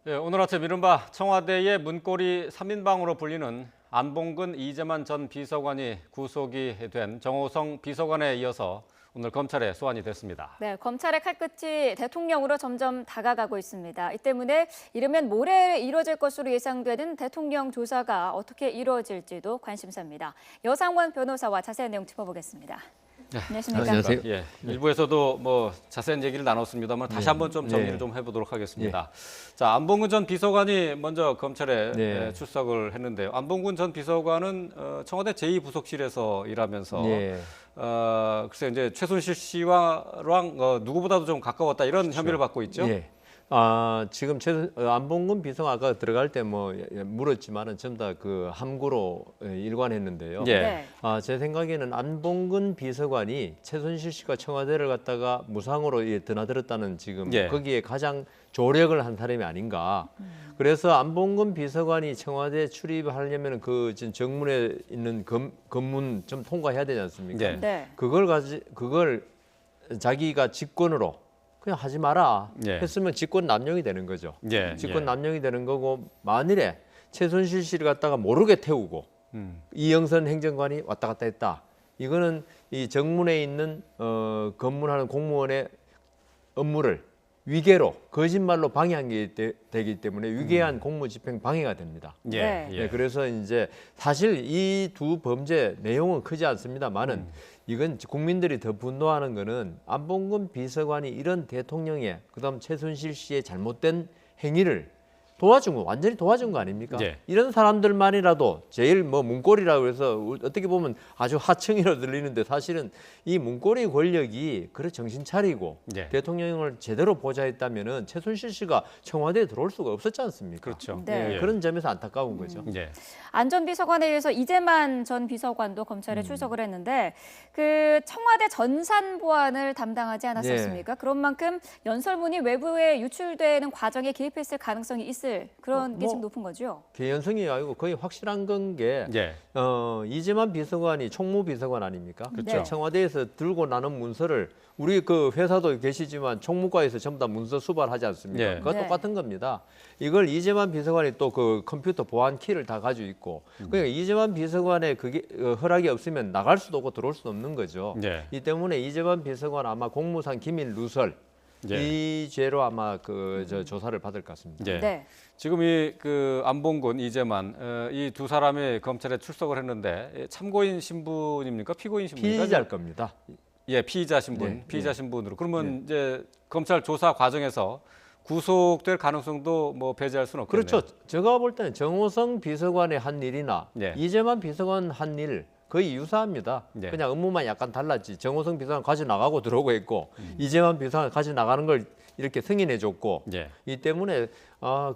예, 오늘 아침 이른바 청와대의 문고리 3인방으로 불리는 안봉근 이재만 전 비서관이 구속이 된 정호성 비서관에 이어서 오늘 검찰에 소환이 됐습니다. 네, 검찰의 칼끝이 대통령으로 점점 다가가고 있습니다. 이 때문에 이르면 모레 이루어질 것으로 예상되는 대통령 조사가 어떻게 이루어질지도 관심사입니다. 여상원 변호사와 자세한 내용 짚어보겠습니다. 네, 안녕하십니까? 안녕하세요. 예, 일부에서도 뭐 자세한 얘기를 나눴습니다만 다시 한번 좀 정리를 좀 해보도록 하겠습니다. 자, 안봉근 전 비서관이 먼저 검찰에 네. 출석을 했는데요. 안봉근 전 비서관은 청와대 제2부속실에서 일하면서 글쎄 이제 최순실 씨와랑 누구보다도 좀 가까웠다 이런 혐의를 받고 있죠. 예. 지금 안봉근 비서관 아까 들어갈 때 뭐 물었지만은 전부 다 그 함구로 일관했는데요. 예. 네. 제 생각에는 안봉근 비서관이 최순실 씨가 청와대를 갔다가 무상으로 드나들었다는 지금 예. 거기에 가장 조력을 한 사람이 아닌가. 그래서 안봉근 비서관이 청와대 출입하려면 그 지금 정문에 있는 검문 좀 통과해야 되지 않습니까? 예. 네. 그걸 자기가 직권으로 그냥 하지 마라 예. 했으면 직권 남용이 되는 거죠. 예. 직권 남용이 되는 거고 만일에 최순실 씨를 갖다가 모르게 태우고 이영선 행정관이 왔다 갔다 했다. 이거는 이 정문에 있는 검문하는 공무원의 업무를 위계로 거짓말로 방해한 게 되기 때문에 위계한 공무집행 방해가 됩니다. 예. 네. 예. 네, 그래서 이제 사실 이 두 범죄 내용은 크지 않습니다만은 이건 국민들이 더 분노하는 거는 안봉근 비서관이 이런 대통령의 그다음 최순실 씨의 잘못된 행위를 도와준 거 완전히 도와준 거 아닙니까? 예. 이런 사람들만이라도 제일 뭐 문고리라고 해서 어떻게 보면 아주 하층이라 들리는데 사실은 이 문고리 권력이 그래 정신 차리고 예. 대통령을 제대로 보좌했다면은 최순실 씨가 청와대에 들어올 수가 없었지 않습니까? 그렇죠. 네. 예. 그런 점에서 안타까운 거죠. 예. 안 전 비서관에 의해서 이재만 전 비서관도 검찰에 출석을 했는데 그 청와대 전산 보안을 담당하지 않았었습니까? 그런 만큼 연설문이 외부에 유출되는 과정에 개입했을 가능성이 있을 그런 게 뭐, 지금 높은 거죠. 개연성이 아니고 거의 확실한 건 게 예. 이재만 비서관이 총무비서관 아닙니까? 그렇죠. 청와대에서 들고 나는 문서를 우리 그 회사도 계시지만 총무과에서 전부 다 문서 수발하지 않습니까? 예. 그거 네. 똑같은 겁니다. 이걸 이재만 비서관이 또 그 컴퓨터 보안 키를 다 가지고 있고 그러니까 이재만 비서관의 그게 허락이 없으면 나갈 수도 없고 들어올 수도 없는 거죠. 예. 이 때문에 이재만 비서관 아마 공무상 기밀 누설 예. 이 죄로 아마 저 조사를 받을 것 같습니다. 예. 네. 지금 이 그 안봉근, 이재만 이 두 사람이 검찰에 출석을 했는데 참고인 신분입니까? 피고인 신분입니까? 피의자일 겁니다. 예, 피의자 신분, 네, 피의자 신분으로. 그러면 이제 검찰 조사 과정에서 구속될 가능성도 뭐 배제할 수는 없겠네요. 그렇죠. 제가 볼 때는 정호성 비서관의 한 일이나 예. 이재만 비서관 한 일 거의 유사합니다. 예. 그냥 업무만 약간 달랐지. 정호성 비서관 가져 나가고 들어오고 했고 이재만 비서관 가져 나가는 걸 이렇게 승인해 줬고 예. 이 때문에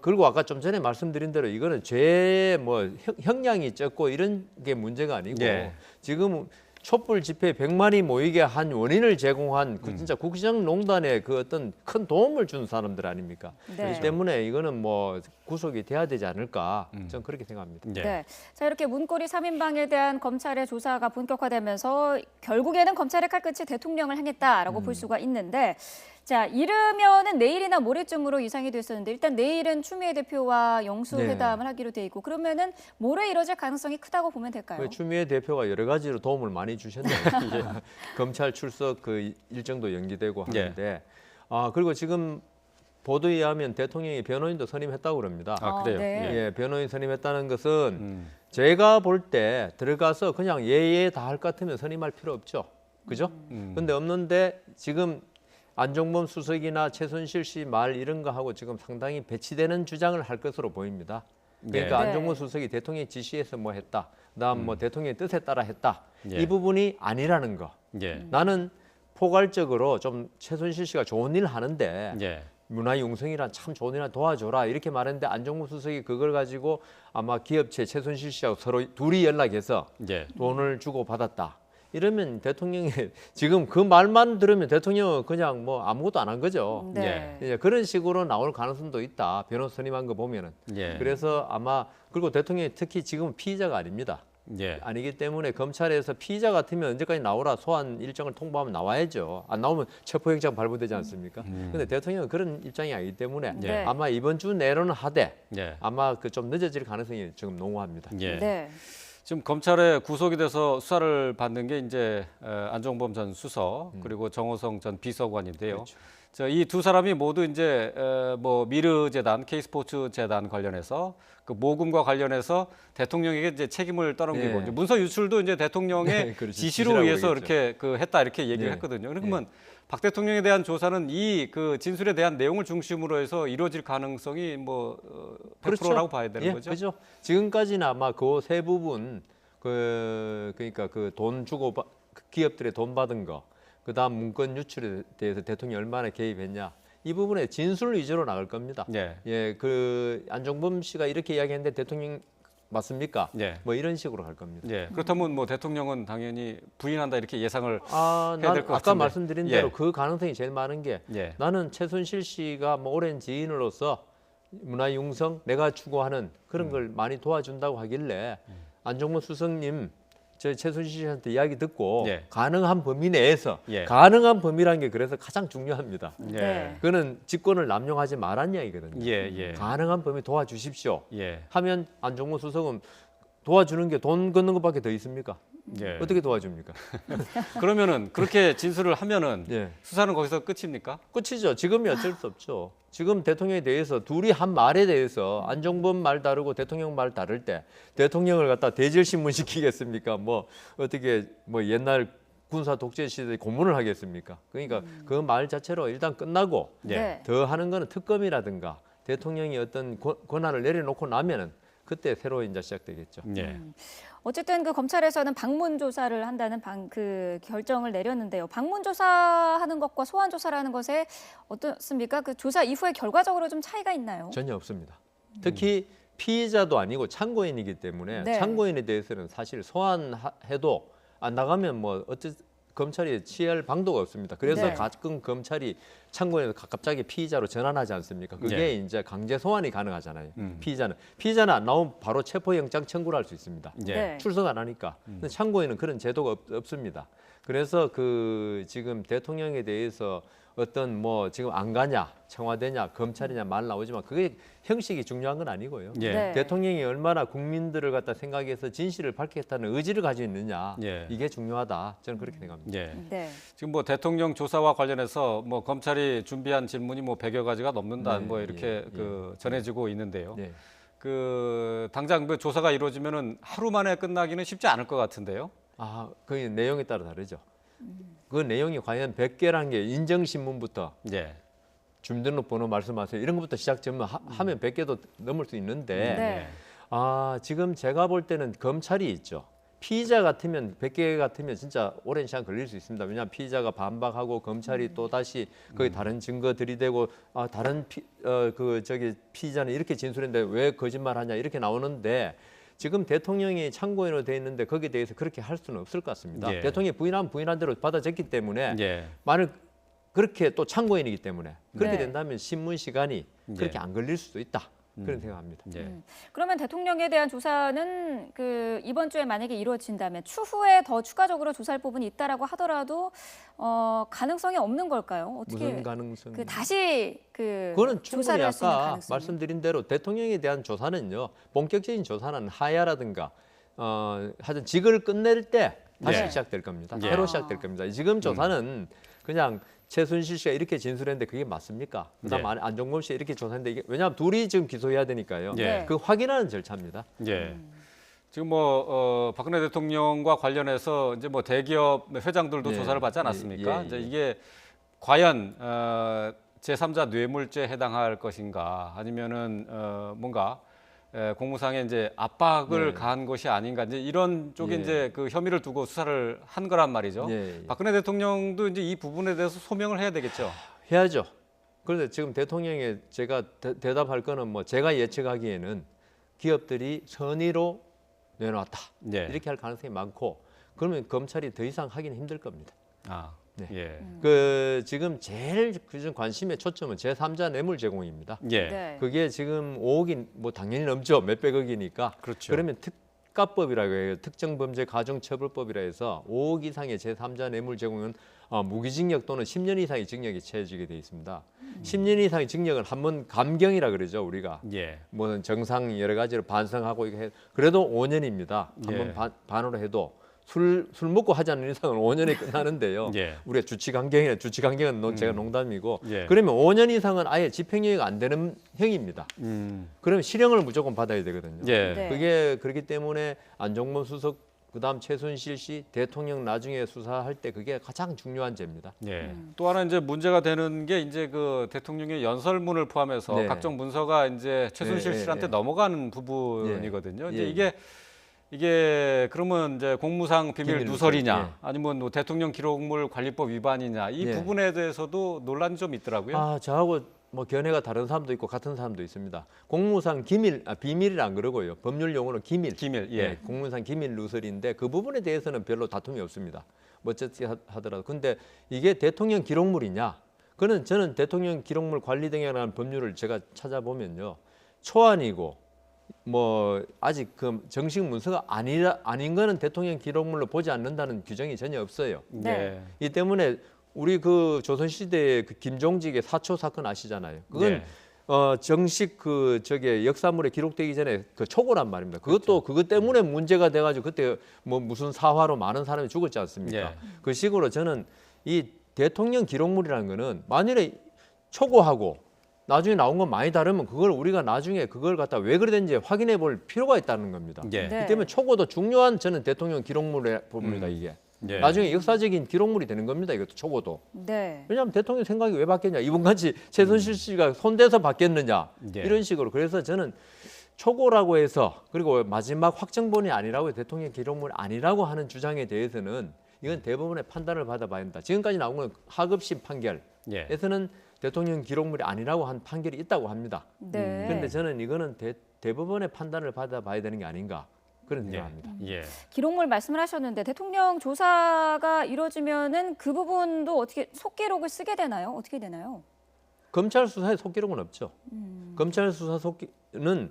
그리고 아까 좀 전에 말씀드린 대로 이거는 죄 뭐 형량이 적고 이런 게 문제가 아니고 예. 지금 촛불 집회 100만이 모이게 한 원인을 제공한 그 진짜 국정농단에 그 어떤 큰 도움을 준 사람들 아닙니까? 네. 그렇기 때문에 이거는 뭐 구속이 돼야 되지 않을까 저는 그렇게 생각합니다. 예. 네. 자, 이렇게 문고리 3인방에 대한 검찰의 조사가 본격화되면서 결국에는 검찰의 칼끝이 대통령을 향했다라고 볼 수가 있는데 자, 이르면은 내일이나 모레쯤으로 예상이 됐었는데 일단 내일은 추미애 대표와 영수회담을 하기로 돼 있고 그러면은 모레 이뤄질 가능성이 크다고 보면 될까요? 그 추미애 대표가 여러 가지로 도움을 많이 주셨네요. 이제 검찰 출석 그 일정도 연기되고 하는데 그리고 지금 보도에 의하면 대통령이 변호인도 선임했다고 그럽니다. 아, 그래요? 네. 예. 예, 변호인 선임했다는 것은 제가 볼 때 들어가서 그냥 예예 다 할 것 같으면 선임할 필요 없죠. 그죠? 근데 없는데 지금 안종범 수석이나 최순실 씨 말 이런 거 하고 지금 상당히 배치되는 주장을 할 것으로 보입니다. 그러니까 네. 안종범 수석이 대통령이 지시해서 뭐 했다. 그다음 뭐 대통령의 뜻에 따라 했다. 예. 이 부분이 아니라는 거. 예. 나는 포괄적으로 좀 최순실 씨가 좋은 일 하는데 예. 문화융성이란 참 좋은 일 도와줘라 이렇게 말했는데 안종범 수석이 그걸 가지고 아마 기업체 최순실 씨하고 서로 둘이 연락해서 예. 돈을 주고 받았다. 이러면 대통령이 지금 그 말만 들으면 대통령은 그냥 뭐 아무것도 안 한 거죠. 네. 이제 그런 식으로 나올 가능성도 있다. 변호 선임한 거 보면은. 예. 그래서 아마 그리고 대통령이 특히 지금 피의자가 아닙니다. 예. 아니기 때문에 검찰에서 피의자 같으면 언제까지 나오라 소환 일정을 통보하면 나와야죠. 안 나오면 체포영장 발부되지 않습니까? 근데 대통령은 그런 입장이 아니기 때문에 네. 아마 이번 주 내로는 하되 예. 아마 그 좀 늦어질 가능성이 지금 농후합니다. 예. 네. 지금 검찰에 구속이 돼서 수사를 받는 게 이제 안종범 전 수석 그리고 정호성 전 비서관인데요. 그렇죠. 이 두 사람이 모두 이제 뭐 미르 재단, K스포츠 재단 관련해서 그 모금과 관련해서 대통령에게 이제 책임을 떠넘기고 네. 이제 문서 유출도 이제 대통령의 네, 그렇죠. 지시로 지시라고 의해서 그러겠죠. 이렇게 그 했다 이렇게 얘기를 네. 했거든요. 그러면 박 대통령에 대한 조사는 이 그 진술에 대한 내용을 중심으로 해서 이루어질 가능성이 뭐 100%라고 봐야 되는 예, 거죠. 그렇죠. 지금까지는 아마 그 세 부분 그러니까 그 돈 주고 그 기업들의 돈 받은 거, 그다음 문건 유출에 대해서 대통령이 얼마나 개입했냐 이 부분에 진술 위주로 나갈 겁니다. 예. 예, 그 안종범 씨가 이렇게 이야기했는데 대통령 맞습니까? 예. 뭐 이런 식으로 갈 겁니다. 예. 그렇다면 뭐 대통령은 당연히 부인한다 이렇게 예상을 해야 난 될 것 아까 같은데. 말씀드린 예. 대로 그 가능성이 제일 많은 게 예. 나는 최순실 씨가 뭐 오랜 지인으로서 문화융성 내가 추구하는 그런 걸 많이 도와준다고 하길래 안종범 수석님 저 최순실 씨한테 이야기 듣고 예. 가능한 범위 내에서 예. 가능한 범위라는 게 그래서 가장 중요합니다. 예. 그거는 직권을 남용하지 말란 이야기거든요. 예. 예. 가능한 범위 도와주십시오. 예. 하면 안종범 수석은 도와주는 게 돈 걷는 것밖에 더 있습니까? 예. 어떻게 도와줍니까? 그러면은 그렇게 진술을 하면은 예. 수사는 거기서 끝입니까? 끝이죠. 지금이 어쩔 수 없죠. 지금 대통령에 대해서 둘이 한 말에 대해서 안종범 말 다르고 대통령 말 다를 때 대통령을 갖다 대질신문 시키겠습니까? 뭐 어떻게 뭐 옛날 군사 독재 시대 고문을 하겠습니까? 그러니까 그 말 자체로 일단 끝나고 예. 네. 더 하는 거는 특검이라든가 대통령이 어떤 권한을 내려놓고 나면은 그때 새로 이제 시작되겠죠. 예. 어쨌든 그 검찰에서는 방문 조사를 한다는 그 결정을 내렸는데요. 방문 조사하는 것과 소환 조사라는 것에 어떻습니까? 그 조사 이후에 결과적으로 좀 차이가 있나요? 전혀 없습니다. 특히 피의자도 아니고 참고인이기 때문에 네. 참고인에 대해서는 사실 소환해도 안 나가면 뭐 검찰이 취할 방도가 없습니다. 그래서 네. 가끔 검찰이 참고인에서 갑자기 피의자로 전환하지 않습니까? 그게 네. 이제 강제 소환이 가능하잖아요. 음. 피의자는 안 나오면 바로 체포영장 청구를 할 수 있습니다. 예. 네. 출석 안 하니까. 근데 참고인은 그런 제도가 없습니다. 그래서 그 지금 대통령에 대해서 어떤 뭐 지금 안 가냐, 청와대냐, 검찰이냐 말 나오지만 그게 형식이 중요한 건 아니고요. 예. 네. 대통령이 얼마나 국민들을 갖다 생각해서 진실을 밝히겠다는 의지를 가지고 있느냐 예. 이게 중요하다. 저는 그렇게 생각합니다. 예. 네. 지금 뭐 대통령 조사와 관련해서 뭐 검찰이 준비한 질문이 뭐 100여 가지가 넘는다 네, 뭐 이렇게 예, 그 전해지고 있는데요. 네. 그 당장 그 조사가 이루어지면은 하루 만에 끝나기는 쉽지 않을 것 같은데요. 그 내용에 따라 다르죠. 그 내용이 과연 100개라는 게 인정신문부터 예. 주민등록번호 말씀하세요. 이런 것부터 시작되면 하면 100개도 넘을 수 있는데 네. 지금 제가 볼 때는 검찰이 있죠. 피의자 같으면 100개 같으면 진짜 오랜 시간 걸릴 수 있습니다. 왜냐하면 피의자가 반박하고 검찰이 또 다시 거기 다른 증거 들이대고 다른 피의자는 이렇게 진술했는데 왜 거짓말하냐 이렇게 나오는데 지금 대통령이 참고인으로 돼 있는데 거기에 대해서 그렇게 할 수는 없을 것 같습니다. 예. 대통령이 부인하면 부인한 대로 받아줬기 때문에 예. 만약 그렇게 또 참고인이기 때문에 그렇게 네. 된다면 신문 시간이 그렇게 예. 안 걸릴 수도 있다. 그런 생각합니다. 예. 그러면 대통령에 대한 조사는 그 이번 주에 만약에 이루어진다면 추후에 더 추가적으로 조사할 부분이 있다라고 하더라도 가능성이 없는 걸까요? 어떻게 무슨 가능성? 그 다시 그 그거는 충분히 조사를 할 수 있는 아까 가능성이 말씀드린 대로 대통령에 대한 조사는요. 본격적인 조사는 하야라든가 하여튼 직을 끝낼 때 다시 예. 시작될 겁니다. 예. 새로 시작될 겁니다. 지금 조사는 그냥 최순실 씨가 이렇게 진술했는데 그게 맞습니까? 그다음 예. 안종범 씨가 이렇게 조사했는데 이게 왜냐하면 둘이 지금 기소해야 되니까요. 예. 네. 그 확인하는 절차입니다. 예. 지금 뭐 박근혜 대통령과 관련해서 이제 뭐 대기업 회장들도 네. 조사를 받지 않았습니까? 예, 예, 이제 예. 이게 과연 제3자 뇌물죄에 해당할 것인가 아니면은 뭔가 공무상의 이제 압박을 네. 가한 것이 아닌가 이제 이런 쪽에 예. 이제 그 혐의를 두고 수사를 한 거란 말이죠. 예, 예. 박근혜 대통령도 이제 이 부분에 대해서 소명을 해야 되겠죠. 해야죠. 그런데 지금 대통령에 제가 대답할 거는 뭐 제가 예측하기에는 기업들이 선의로 내놓았다. 예. 이렇게 할 가능성이 많고 그러면 검찰이 더 이상 하기는 힘들 겁니다. 아, 네. 예, 그 지금 제일 그중 관심의 초점은 제3자 뇌물 제공입니다. 예, 네. 그게 지금 5억이 뭐 당연히 넘죠. 몇백억이니까. 그렇죠. 그러면 특가법이라고 해요. 특정범죄가중처벌법이라 해서 5억 이상의 제3자 뇌물 제공은 무기징역 또는 10년 이상의 징역이 처해지게 돼 있습니다. 10년 이상의 징역은 한번 감경이라 그러죠 우리가. 예. 뭐 정상 여러 가지로 반성하고 이게 그래도 5년입니다. 한번 예. 반으로 해도 술 먹고 하지 않는 이상은 5년에 끝나는데요. 예. 우리가 주치강경은 제가 농담이고 예. 그러면 5년 이상은 아예 집행유예가 안 되는 형입니다. 그러면 실형을 무조건 받아야 되거든요. 예. 네. 그게 그렇기 때문에 안종범 수석 그다음 최순실 씨 대통령 나중에 수사할 때 그게 가장 중요한 죄입니다. 예. 또 하나 이제 문제가 되는 게 이제 그 대통령의 연설문을 포함해서 네. 각종 문서가 이제 최순실 예, 예, 씨한테 예. 넘어가는 부분이거든요. 예, 이제 예. 이게 그러면 이제 공무상 비밀 비밀 누설이냐, 누설, 예. 아니면 뭐 대통령 기록물 관리법 위반이냐 이 예. 부분에 대해서도 논란이 좀 있더라고요. 저하고 뭐 견해가 다른 사람도 있고 같은 사람도 있습니다. 공무상 비밀이라 안 그러고요. 법률 용어는 기밀. 예. 공무상 기밀 누설인데 그 부분에 대해서는 별로 다툼이 없습니다. 뭐 어쨌든 하더라도 근데 이게 대통령 기록물이냐? 그는 저는 대통령 기록물 관리 등에 관한 법률을 제가 찾아보면요. 초안이고 뭐 아직 그 정식 문서가 아닌 거는 대통령 기록물로 보지 않는다는 규정이 전혀 없어요. 네. 이 때문에 우리 그 조선시대의 그 김종직의 사초 사건 아시잖아요. 그건 예. 정식 그 저게 역사물에 기록되기 전에 그 초고란 말입니다. 그것도 그것 때문에 문제가 돼가지고 그때 뭐 무슨 사화로 많은 사람이 죽었지 않습니까? 예. 그 식으로 저는 이 대통령 기록물이라는 거는 만일에 초고하고 나중에 나온 건 많이 다르면 그걸 우리가 나중에 그걸 갖다 왜 그랬는지 확인해 볼 필요가 있다는 겁니다. 예. 네. 이 때문에 초고도 중요한 저는 대통령 기록물의 부분이다 이게. 예. 나중에 역사적인 기록물이 되는 겁니다. 이것도 초고도. 네. 왜냐하면 대통령 생각이 왜 바뀌었냐. 이분같이 최순실 씨가 손대서 바뀌었느냐. 예. 이런 식으로. 그래서 저는 초고라고 해서 그리고 마지막 확정본이 아니라고 대통령 기록물 아니라고 하는 주장에 대해서는 이건 대법원의 판단을 받아봐야 합니다. 지금까지 나온 건 하급심 판결에서는 대통령 기록물이 아니라고 한 판결이 있다고 합니다. 네. 그런데 저는 이거는 대법원의 판단을 받아봐야 되는 게 아닌가 그런 예. 생각합니다. 예. 기록물 말씀을 하셨는데 대통령 조사가 이루어지면은 그 부분도 어떻게 속기록을 쓰게 되나요? 어떻게 되나요? 검찰 수사에 속기록은 없죠. 검찰 수사 속기는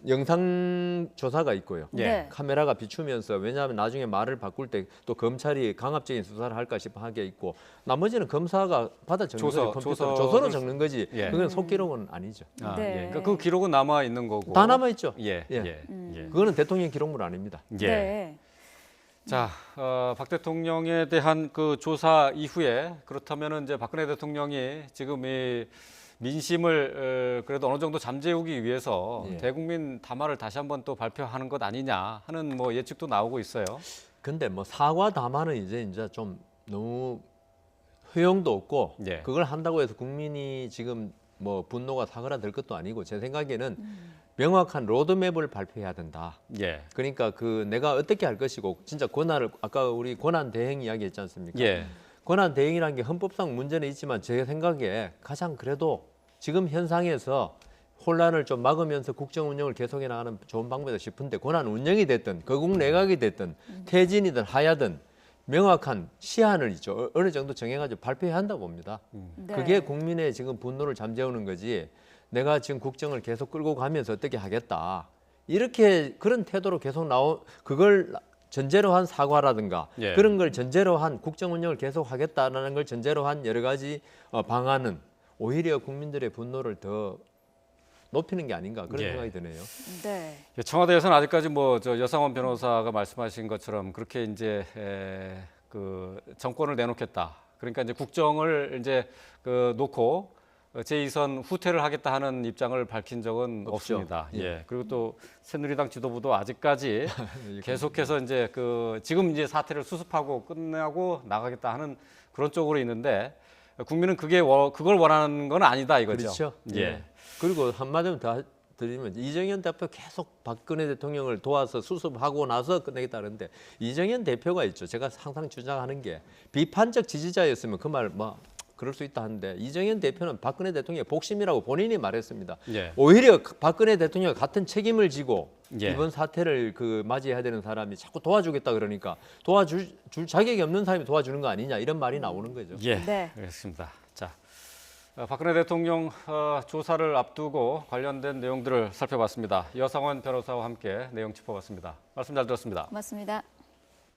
영상 조사가 있고요. 예. 네. 카메라가 비추면서 왜냐하면 나중에 말을 바꿀 때 또 검찰이 강압적인 수사를 할까 싶어 하게 있고 나머지는 검사가 받아 적는 거지 컴퓨터로 조서로 적는 거지 예. 그건 속기록은 아니죠. 아, 네. 예. 그러니까 그 기록은 남아 있는 거고. 다 남아 있죠. 예. 예. 예. 예. 그거는 대통령 기록물 아닙니다. 예. 네. 자, 박 대통령에 대한 그 조사 이후에 그렇다면은 이제 박근혜 대통령이 지금 이 민심을 그래도 어느 정도 잠재우기 위해서 예. 대국민 담화를 다시 한번 또 발표하는 것 아니냐 하는 뭐 예측도 나오고 있어요. 근데 뭐 사과 담화는 이제 좀 너무 효용도 없고 예. 그걸 한다고 해서 국민이 지금 뭐 분노가 사그라들 것도 아니고 제 생각에는 명확한 로드맵을 발표해야 된다. 예. 그러니까 그 내가 어떻게 할 것이고 진짜 권한을 아까 우리 권한 대행 이야기했지 않습니까? 예. 권한 대행이라는 게 헌법상 문제는 있지만 제 생각에 가장 그래도 지금 현상에서 혼란을 좀 막으면서 국정 운영을 계속해 나가는 좋은 방법이다 싶은데 권한 운영이 됐든 거국 내각이 됐든 퇴진이든 하야든 명확한 시한을 있죠. 어느 정도 정해가지고 발표해야 한다고 봅니다. 네. 그게 국민의 지금 분노를 잠재우는 거지. 내가 지금 국정을 계속 끌고 가면서 어떻게 하겠다. 이렇게 그런 태도로 계속 그걸 전제로 한 사과라든가 예. 그런 걸 전제로 한 국정 운영을 계속 하겠다라는 걸 전제로 한 여러 가지 방안은 오히려 국민들의 분노를 더 높이는 게 아닌가 그런 예. 생각이 드네요. 네. 청와대에서는 아직까지 뭐 저 여상원 변호사가 말씀하신 것처럼 그렇게 이제 그 정권을 내놓겠다. 그러니까 이제 국정을 이제 그 놓고 제2선 후퇴를 하겠다 하는 입장을 밝힌 적은 없죠. 없습니다. 예. 예. 그리고 또 새누리당 지도부도 아직까지 계속해서 이제 그 지금 이제 사태를 수습하고 끝나고 나가겠다 하는 그런 쪽으로 있는데 국민은 그걸 원하는 건 아니다 이거죠. 그렇죠. 예. 그리고 한마디만 더 드리면 이정현 대표 계속 박근혜 대통령을 도와서 수습하고 나서 끝내겠다는데 이정현 대표가 있죠. 제가 항상 주장하는 게 비판적 지지자였으면 그 말 뭐 그럴 수 있다 하는데 이정현 대표는 박근혜 대통령의 복심이라고 본인이 말했습니다. 예. 오히려 박근혜 대통령 같은 책임을 지고 예. 이번 사태를 그 맞이해야 되는 사람이 자꾸 도와주겠다 그러니까 도와줄 자격이 없는 사람이 도와주는 거 아니냐 이런 말이 나오는 거죠. 예. 네. 알겠습니다. 자, 박근혜 대통령 조사를 앞두고 관련된 내용들을 살펴봤습니다. 여상원 변호사와 함께 내용 짚어봤습니다. 말씀 잘 들었습니다. 고맙습니다.